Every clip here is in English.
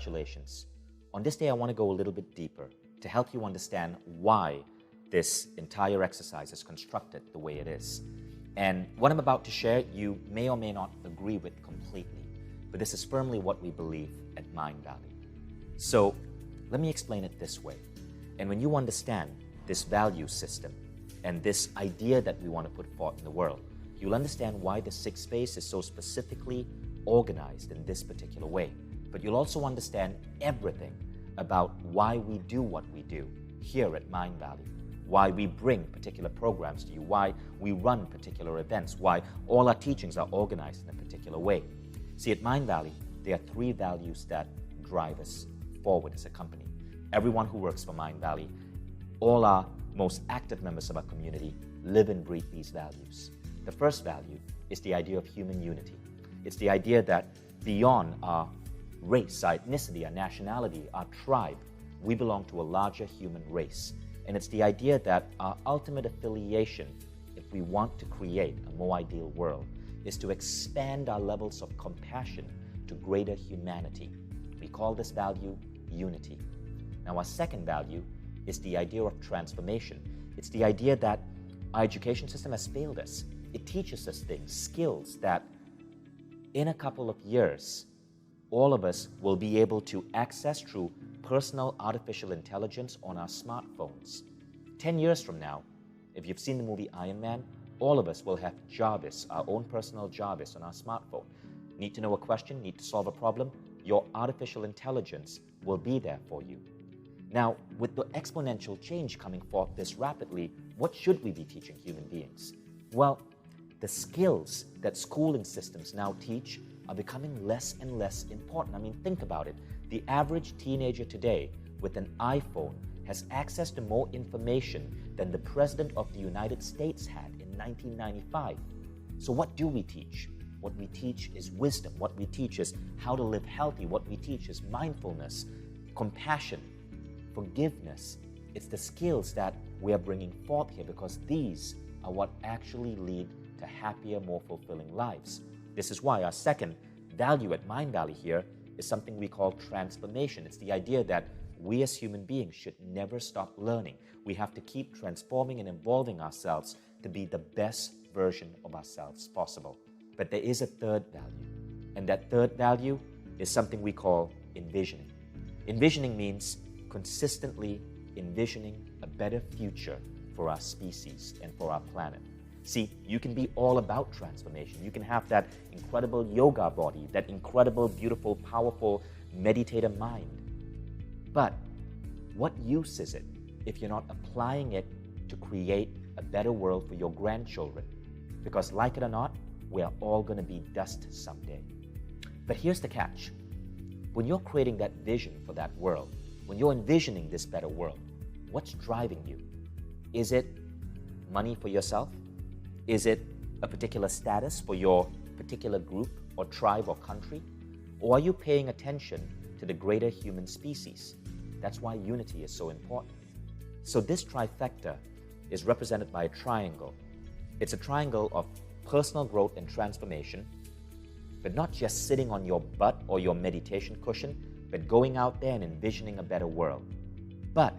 congratulations. On this day, I want to go a little bit deeper to help you understand why this entire exercise is constructed the way it is. And what I'm about to share, you may or may not agree with completely, but this is firmly what we believe at Mindvalley. So let me explain it this way. And when you understand this value system and this idea that we want to put forth in the world, you'll understand why the sixth phase is so specifically organized in this particular way. But you'll also understand everything about why we do what we do here at Mindvalley, why we bring particular programs to you, why we run particular events, why all our teachings are organized in a particular way. See, at Mindvalley, there are three values that drive us forward as a company. Everyone who works for Mindvalley, all our most active members of our community live and breathe these values. The first value is the idea of human unity. It's the idea that beyond our race, our ethnicity, our nationality, our tribe, we belong to a larger human race. And it's the idea that our ultimate affiliation, if we want to create a more ideal world, is to expand our levels of compassion to greater humanity. We call this value unity. Now, our second value is the idea of transformation. It's the idea that our education system has failed us. It teaches us things, skills that in a couple of years, all of us will be able to access through personal artificial intelligence on our smartphones. 10 years from now, if you've seen the movie Iron Man, all of us will have Jarvis, our own personal Jarvis on our smartphone. Need to know a question, need to solve a problem, your artificial intelligence will be there for you. Now, with the exponential change coming forth this rapidly, what should we be teaching human beings? Well, the skills that schooling systems now teach are becoming less and less important. I mean, think about it. The average teenager today with an iPhone has access to more information than the President of the United States had in 1995. So what do we teach? What we teach is wisdom. What we teach is how to live healthy. What we teach is mindfulness, compassion, forgiveness. It's the skills that we are bringing forth here because these are what actually lead to happier, more fulfilling lives. This is why our second value at Mindvalley here is something we call transformation. It's the idea that we as human beings should never stop learning. We have to keep transforming and evolving ourselves to be the best version of ourselves possible. But there is a third value, and that third value is something we call envisioning. Envisioning means consistently envisioning a better future for our species and for our planet. See, you can be all about transformation. You can have that incredible yoga body, that incredible, beautiful, powerful, meditative mind. But what use is it if you're not applying it to create a better world for your grandchildren? Because like it or not, we are all going to be dust someday. But here's the catch. When you're creating that vision for that world, when you're envisioning this better world, what's driving you? Is it money for yourself? Is it a particular status for your particular group or tribe or country? Or are you paying attention to the greater human species? That's why unity is so important. So this trifecta is represented by a triangle. It's a triangle of personal growth and transformation, but not just sitting on your butt or your meditation cushion, but going out there and envisioning a better world. But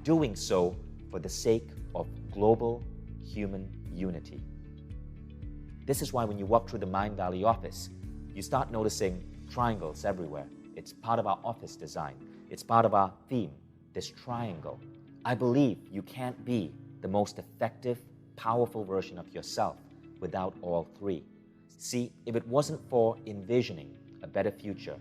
doing so for the sake of global human unity. This is why when you walk through the Mindvalley office, you start noticing triangles everywhere. It's part of our office design. It's part of our theme, this triangle. I believe you can't be the most effective, powerful version of yourself without all three. See, if it wasn't for envisioning a better future,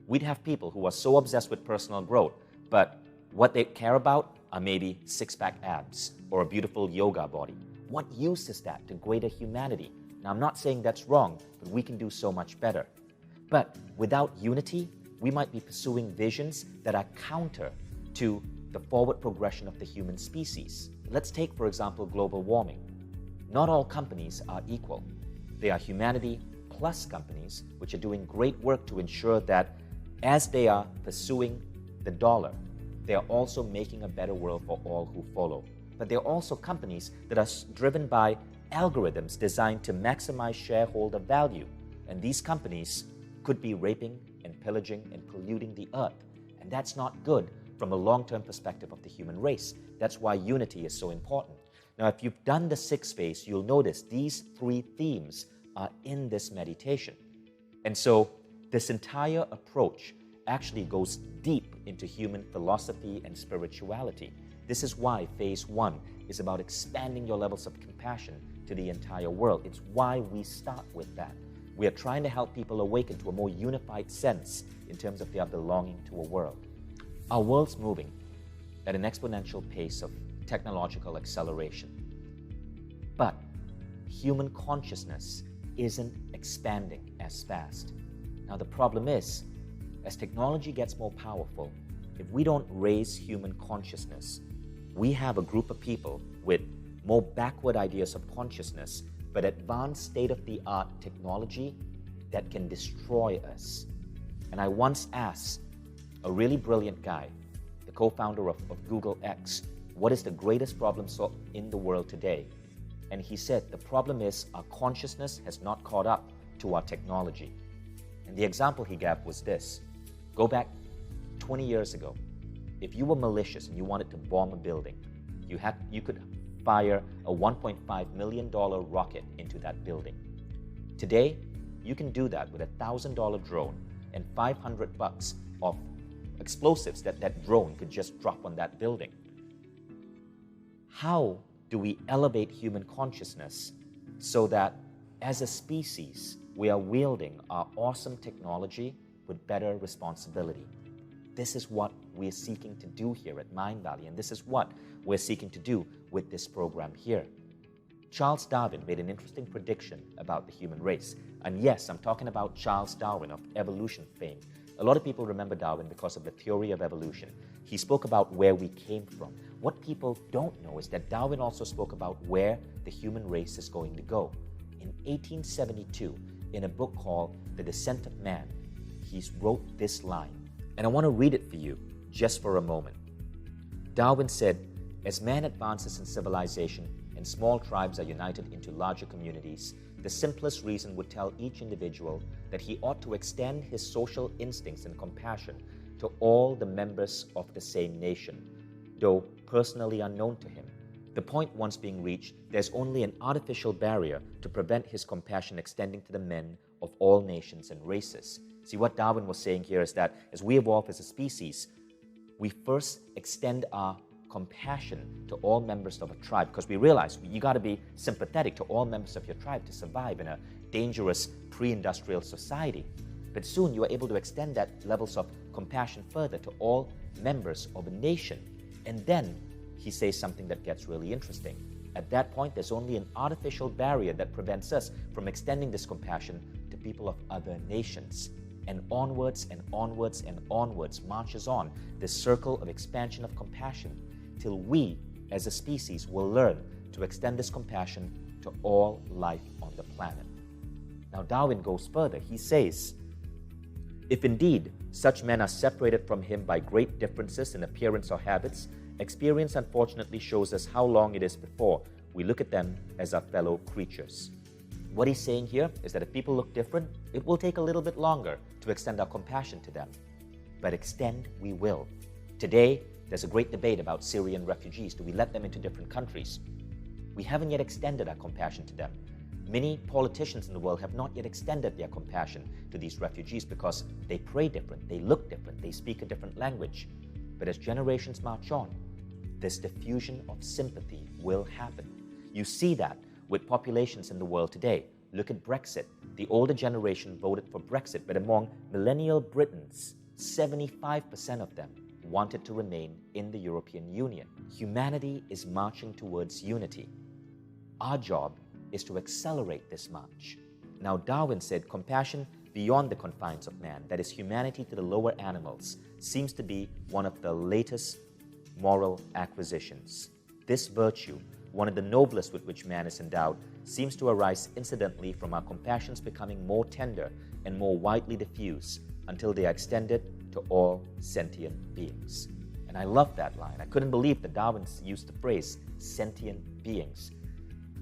we'd have people who are so obsessed with personal growth, but what they care about are maybe six-pack abs or a beautiful yoga body. What use is that to greater humanity? Now, I'm not saying that's wrong, but we can do so much better. But without unity, we might be pursuing visions that are counter to the forward progression of the human species. Let's take, for example, global warming. Not all companies are equal. There are humanity plus companies which are doing great work to ensure that as they are pursuing the dollar, they are also making a better world for all who follow. But there are also companies that are driven by algorithms designed to maximize shareholder value. And these companies could be raping and pillaging and polluting the earth. And that's not good from a long-term perspective of the human race. That's why unity is so important. Now, if you've done the sixth phase, you'll notice these three themes are in this meditation. And so this entire approach actually goes deep into human philosophy and spirituality. This is why phase one is about expanding your levels of compassion to the entire world. It's why we start with that. We are trying to help people awaken to a more unified sense in terms of their belonging to a world. Our world's moving at an exponential pace of technological acceleration. But human consciousness isn't expanding as fast. Now the problem is, as technology gets more powerful, if we don't raise human consciousness, we have a group of people with more backward ideas of consciousness, but advanced state-of-the-art technology that can destroy us. And I once asked a really brilliant guy, the co-founder of Google X, what is the greatest problem in the world today? And he said, the problem is our consciousness has not caught up to our technology. And the example he gave was this. Go back 20 years ago. If you were malicious and you wanted to bomb a building, you could fire a $1.5 million rocket into that building. Today, you can do that with a $1,000 drone and $500 of explosives that drone could just drop on that building. How do we elevate human consciousness so that as a species, we are wielding our awesome technology with better responsibility? This is what we're seeking to do here at Mindvalley, and this is what we're seeking to do with this program here. Charles Darwin made an interesting prediction about the human race. And yes, I'm talking about Charles Darwin of evolution fame. A lot of people remember Darwin because of the theory of evolution. He spoke about where we came from. What people don't know is that Darwin also spoke about where the human race is going to go. In 1872, in a book called The Descent of Man, he wrote this line, and I want to read it for you just for a moment. Darwin said, as man advances in civilization and small tribes are united into larger communities, the simplest reason would tell each individual that he ought to extend his social instincts and compassion to all the members of the same nation, though personally unknown to him. The point once being reached, there's only an artificial barrier to prevent his compassion extending to the men of all nations and races. See, what Darwin was saying here is that as we evolve as a species, we first extend our compassion to all members of a tribe, because we realize you got to be sympathetic to all members of your tribe to survive in a dangerous pre-industrial society. But soon you are able to extend that levels of compassion further to all members of a nation. And then he says something that gets really interesting. At that point, there's only an artificial barrier that prevents us from extending this compassion to people of other nations. And onwards and onwards and onwards marches on this circle of expansion of compassion till we, as a species, will learn to extend this compassion to all life on the planet. Now, Darwin goes further. He says, if indeed such men are separated from him by great differences in appearance or habits, experience unfortunately shows us how long it is before we look at them as our fellow creatures. What he's saying here is that if people look different, it will take a little bit longer to extend our compassion to them. But extend we will. Today, there's a great debate about Syrian refugees. Do we let them into different countries? We haven't yet extended our compassion to them. Many politicians in the world have not yet extended their compassion to these refugees because they pray different, they look different, they speak a different language. But as generations march on, this diffusion of sympathy will happen. You see that with populations in the world today. Look at Brexit. The older generation voted for Brexit, but among millennial Britons, 75% of them wanted to remain in the European Union. Humanity is marching towards unity. Our job is to accelerate this march. Now, Darwin said compassion beyond the confines of man, that is humanity to the lower animals, seems to be one of the latest moral acquisitions. This virtue, one of the noblest with which man is endowed, seems to arise incidentally from our compassions becoming more tender and more widely diffused until they are extended to all sentient beings. And I love that line. I couldn't believe that Darwin used the phrase sentient beings.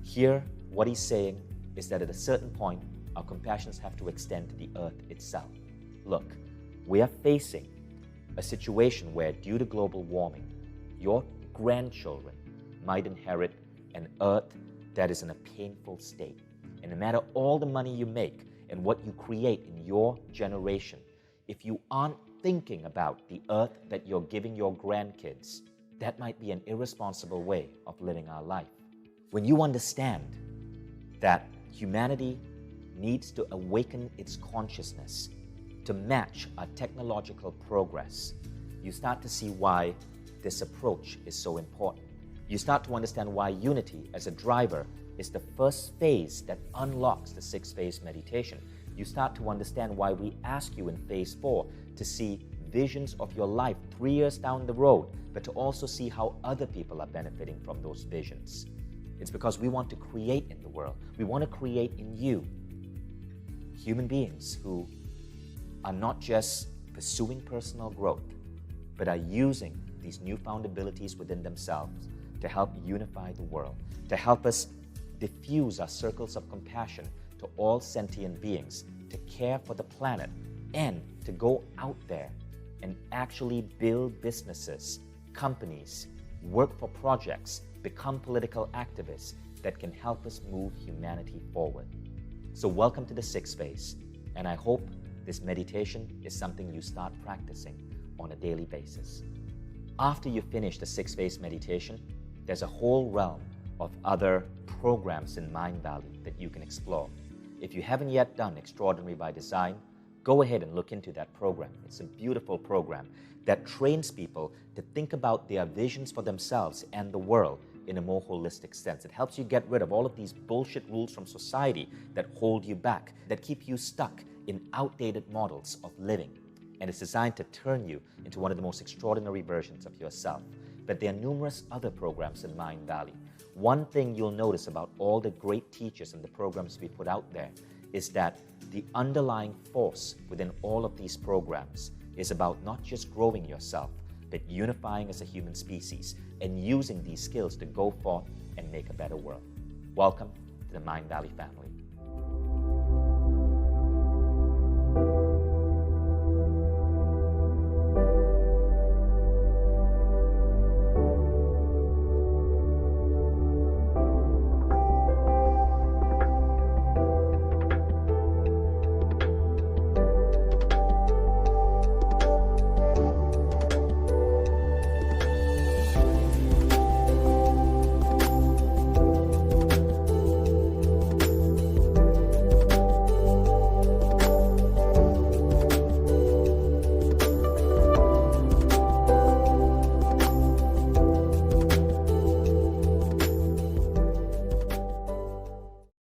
Here, what he's saying is that at a certain point, our compassions have to extend to the earth itself. Look, We are facing a situation where, due to global warming, your grandchildren might inherit an earth that is in a painful state. And no matter all the money you make and what you create in your generation, if you aren't thinking about the earth that you're giving your grandkids, that might be an irresponsible way of living our life. When you understand that humanity needs to awaken its consciousness to match our technological progress, you start to see why this approach is so important. You start to understand why unity as a driver is the first phase that unlocks the 6-phase meditation. You start to understand why we ask you in phase 4 to see visions of your life 3 years down the road, but to also see how other people are benefiting from those visions. It's because we want to create in the world. We want to create in you human beings who are not just pursuing personal growth, but are using these newfound abilities within themselves to help unify the world, to help us diffuse our circles of compassion to all sentient beings, to care for the planet, and to go out there and actually build businesses, companies, work for projects, become political activists that can help us move humanity forward. So welcome to the 6th phase, and I hope this meditation is something you start practicing on a daily basis. After you finish the 6th phase meditation, there's a whole realm of other programs in Mindvalley that you can explore. If you haven't yet done Extraordinary by Design, go ahead and look into that program. It's a beautiful program that trains people to think about their visions for themselves and the world in a more holistic sense. It helps you get rid of all of these bullshit rules from society that hold you back, that keep you stuck in outdated models of living. And it's designed to turn you into one of the most extraordinary versions of yourself. But there are numerous other programs in Mindvalley. One thing you'll notice about all the great teachers and the programs we put out there is that the underlying force within all of these programs is about not just growing yourself, but unifying as a human species and using these skills to go forth and make a better world. Welcome to the Mindvalley family.